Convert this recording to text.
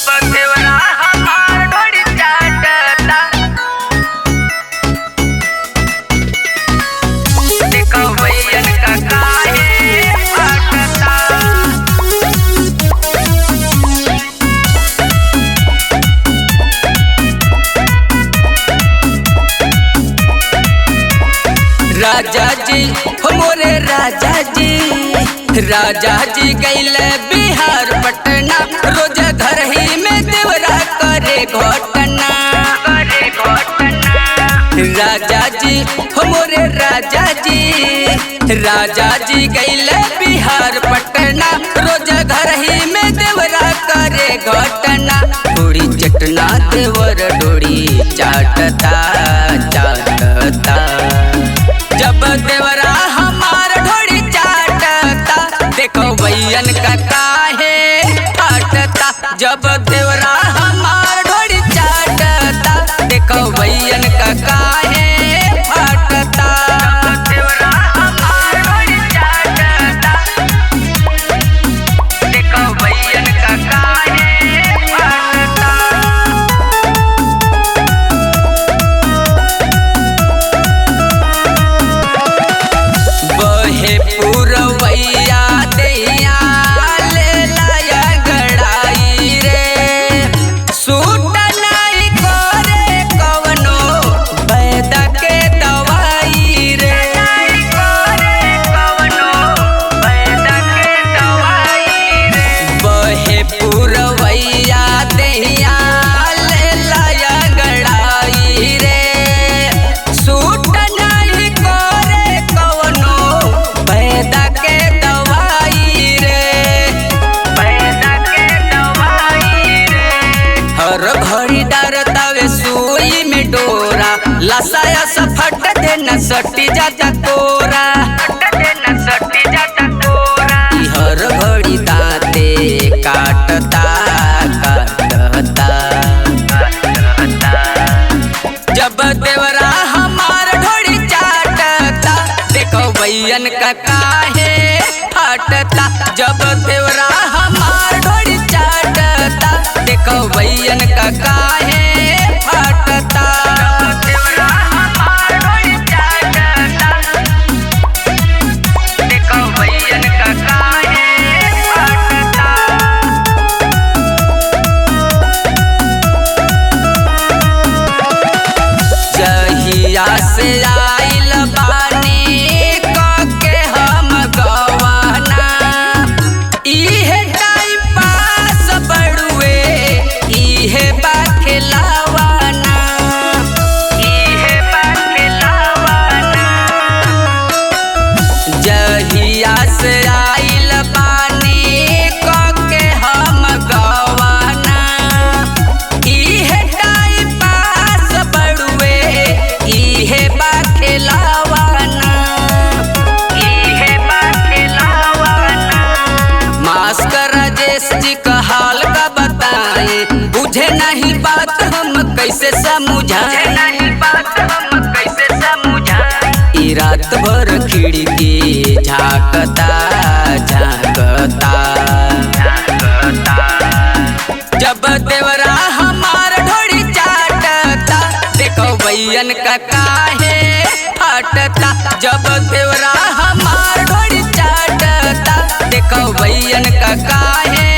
देवरा हमार ढोड़ी चाटता, देखो भैयन का काहे फाटता। राजा जी हो मोरे राजा जी गईले बिहार पटना, रोज घर ही में देवरा करे घटना। राजा जी हो मोरे राजा जी गईले बिहार पटना, रोज घर ही में देवरा करे घटना। डोरी चटना देवर डोरी चाटता चाटता, जब देवरा हमार ढोड़ी चाटता, देखो भैयन का काहे फाटता। जब देवरा हमार ढोड़ी चाटता, देखो भैयन का काहे फाटता। देवरा हमार ढोड़ी चाटता, देखो भैयन का काहे फाटता। बहे पुरवैया दैया ले लाया गड़ाई रे, सूट नहीं करे कवनो वैद के दवाई रे। बहे पुरवैया दैया ले लाया गड़ाई रे, सूट नहीं करे कवनो वैद के दवाई रे। हर घड़ी डरतावे सुई में डोरा, लसाया सा फट देना सटी जाता कोरा। ई हर घड़ी दांते काटता काटता, जब देवरा हमार ढोड़ी चाटता, देखो भैयन का काहे फाटता। जब देवरा हमार ढोड़ी चाटता, देखो भैयन का काहे फाटता। देवरा हमार ढोड़ी चाटता, देखो भैयन का काहे फाटता। जहिया से आइल बानी काके हम गवाना, इहे टाइम पास बड़ुए इहे बा खिलावाना। जहिया से आइल बानी काके हम गवाना, इहे टाइम पास बड़ुए इहे बा खिलावाना। मास्टर राजेश जी का हाल का बताए, बुझे नहीं बात हम कैसे समझाए। ई रात भर खिड़की झांकता झांकता, जब देवरा हमार ढोड़ी चाटता, देखो भैयन का काहे फाटता। जब देवरा हमार ढोड़ी चाटता, देखो भैयन का काहे